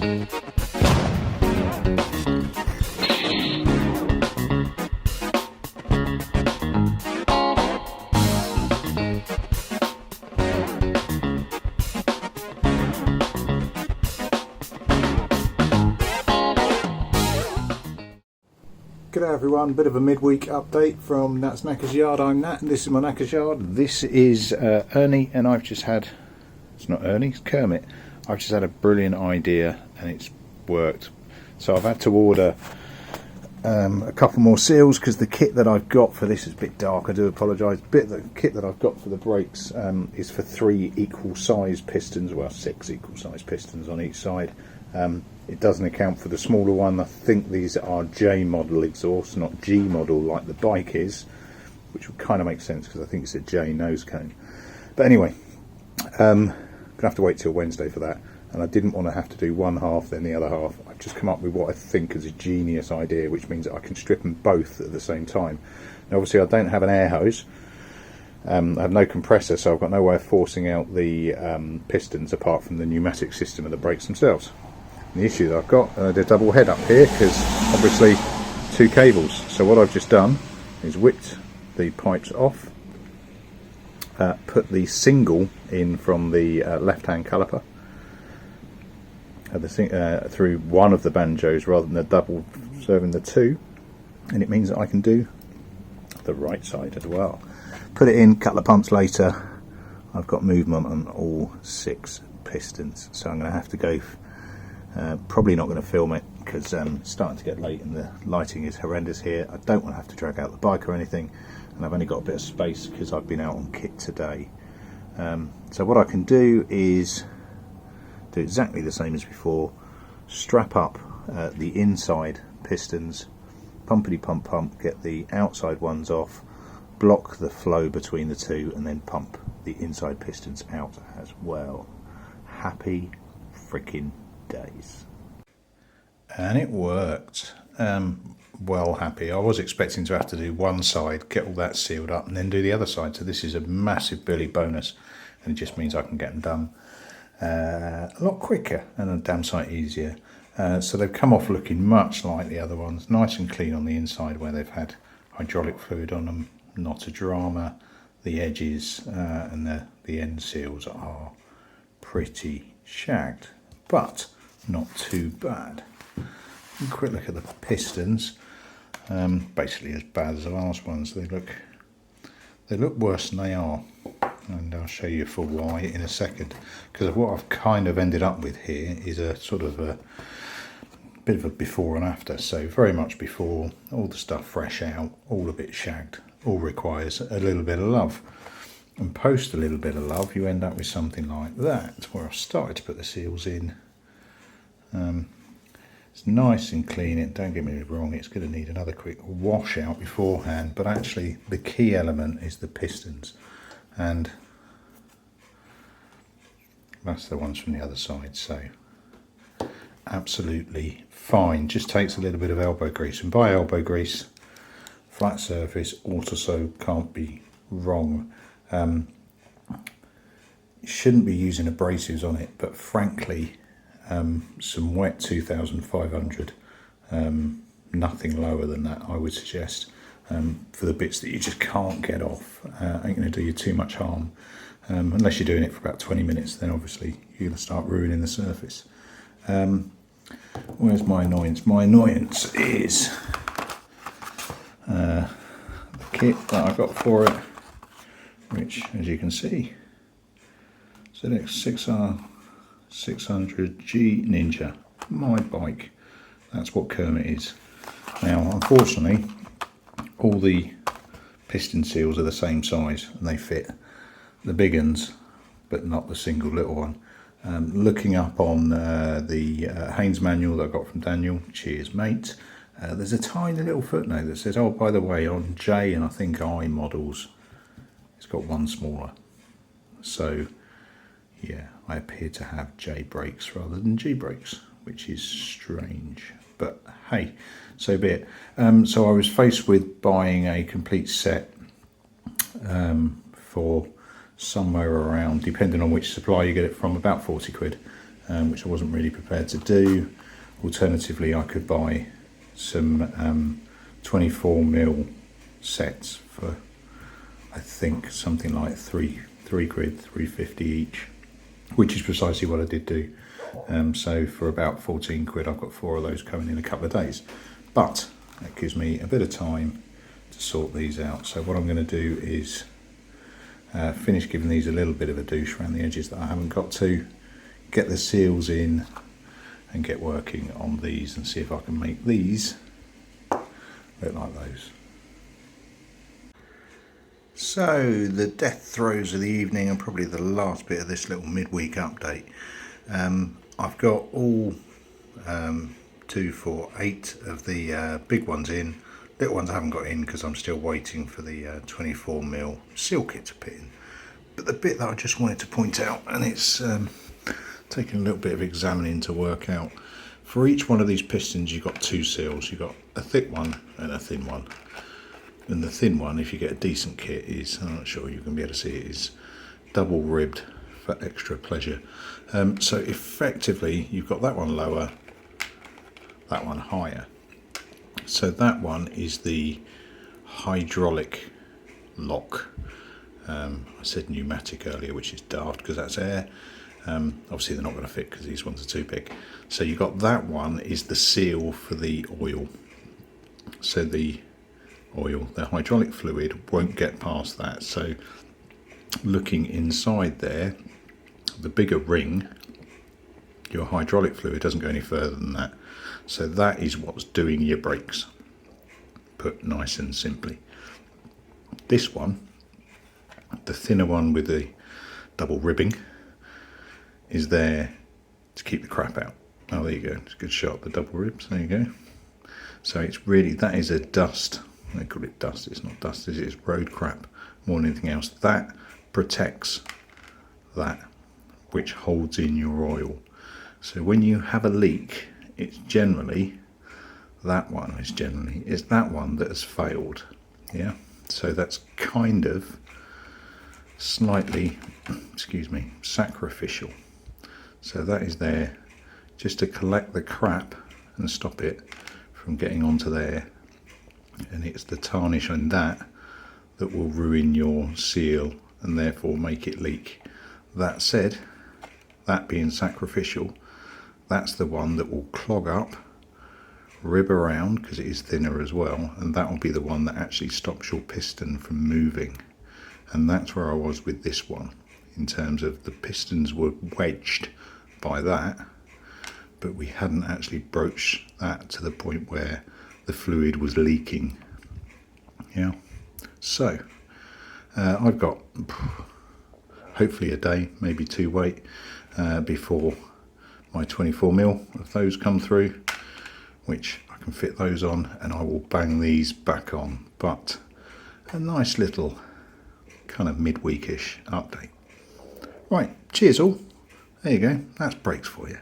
G'day everyone, bit of a midweek update from Nat's Knackers Yard. I'm Nat and this is my Knackers Yard. This is Ernie, and I've just had, it's not Ernie, it's Kermit. I've just had a brilliant idea and it's worked. So I've had to order a couple more seals because the kit that I've got for this is a bit dark, I do apologise. The kit that I've got for the brakes is for 3 equal size pistons, well 6 equal size pistons on each side. It doesn't account for the smaller one. I think these are J model exhausts, not G model like the bike is, which would kind of make sense because I think it's a J nose cone. But anyway, gonna have to wait till Wednesday for that, and I didn't want to have to do one half then the other half. I've just come up with what I think is a genius idea, which means that I can strip them both at the same time. Now obviously I don't have an air hose, I have no compressor, so I've got no way of forcing out the pistons apart from the pneumatic system of the brakes themselves. The issue that I've got, the double head up here, because obviously 2 cables. So what I've just done is whipped the pipes off, put the single in from the left-hand caliper through one of the banjos rather than the double serving the 2, and it means that I can do the right side as well. Put it in, a couple of pumps later, I've got movement on all 6 pistons, so I'm going to have to go. Probably not going to film it because it's starting to get late and the lighting is horrendous here. I don't want to have to drag out the bike or anything, and I've only got a bit of space because I've been out on kit today. So what I can do is do exactly the same as before, strap up the inside pistons, pumpity pump pump, get the outside ones off, block the flow between the 2, and then pump the inside pistons out as well. Happy freaking days. And it worked. Well happy. I was expecting to have to do one side, get all that sealed up, and then do the other side, so this is a massive Billy bonus, and it just means I can get them done a lot quicker and a damn sight easier. So they've come off looking much like the other ones, nice and clean on the inside where they've had hydraulic fluid on them, not a drama. The edges and the end seals are pretty shagged, but not too bad. A quick look at the pistons, basically as bad as the last ones. They look worse than they are, and I'll show you for why in a second, because what I've kind of ended up with here is a sort of a bit of a before and after. So very much before, all the stuff fresh out, all a bit shagged, all requires a little bit of love, and post a little bit of love you end up with something like that, where I've started to put the seals in. It's nice and clean. Don't get me wrong, it's going to need another quick wash out beforehand, but actually the key element is the pistons, and that's the ones from the other side. So absolutely fine, just takes a little bit of elbow grease, and by elbow grease, flat surface, also can't be wrong. Shouldn't be using abrasives on it, but frankly some wet 2500, nothing lower than that I would suggest, for the bits that you just can't get off. Ain't going to do you too much harm, unless you're doing it for about 20 minutes, then obviously you're going to start ruining the surface. Where's my annoyance? My annoyance is the kit that I got for it, which as you can see, ZX6-R 600G Ninja, my bike. That's what Kermit is. Now unfortunately all the piston seals are the same size and they fit the big ones but not the single little one. Looking up on the Haynes manual that I got from Daniel, cheers mate, there's a tiny little footnote that says, oh by the way, on J and I think I models it's got one smaller. So yeah, I appear to have J brakes rather than G brakes, which is strange, but hey, so be it. So I was faced with buying a complete set for somewhere around, depending on which supplier you get it from, about 40 quid. which I wasn't really prepared to do. Alternatively, I could buy some 24mm sets for, I think, something like three quid, 3.50 each, which is precisely what I did do. So for about 14 quid, I've got 4 of those coming in a couple of days. But that gives me a bit of time to sort these out. So what I'm going to do is finish giving these a little bit of a douche around the edges that I haven't got to, get the seals in, and get working on these and see if I can make these look like those. So the death throes of the evening and probably the last bit of this little midweek update. I've got all 2, 4, 8 of the big ones in. Little ones I haven't got in because I'm still waiting for the 24mm seal kit to put in. But the bit that I just wanted to point out, and it's taking a little bit of examining to work out, for each one of these pistons you've got 2 seals. You've got a thick one and a thin one. And the thin one, if you get a decent kit, is, I'm not sure you can be able to see it, is double ribbed for extra pleasure. So effectively you've got that one lower, that one higher. So that one is the hydraulic lock. I said pneumatic earlier, which is daft because that's air. Obviously they're not going to fit because these ones are too big. So you've got that one is the seal for the oil. So the oil, the hydraulic fluid, won't get past that. So looking inside there, the bigger ring, your hydraulic fluid doesn't go any further than that. So that is what's doing your brakes, put nice and simply. This one, the thinner one with the double ribbing, is there to keep the crap out. Oh, there you go, it's a good shot, the double ribs, there you go. So it's really, that is a dust, they call it dust, it's not dust, it's road crap more than anything else. That protects that, which holds in your oil. So when you have a leak, it's generally that one, it's that one that has failed. Yeah, so that's kind of slightly, excuse me, sacrificial. So that is there just to collect the crap and stop it from getting onto there, and it's the tarnish on that that will ruin your seal and therefore make it leak. That said, that being sacrificial, that's the one that will clog up, rib around because it is thinner as well, and that will be the one that actually stops your piston from moving. And that's where I was with this one, in terms of the pistons were wedged by that, but we hadn't actually broached that to the point where the fluid was leaking. Yeah, so I've got hopefully a day, maybe 2 wait before my 24mm of those come through, which I can fit those on, and I will bang these back on. But a nice little kind of midweekish update. Right, cheers all. There you go, that's brakes for you.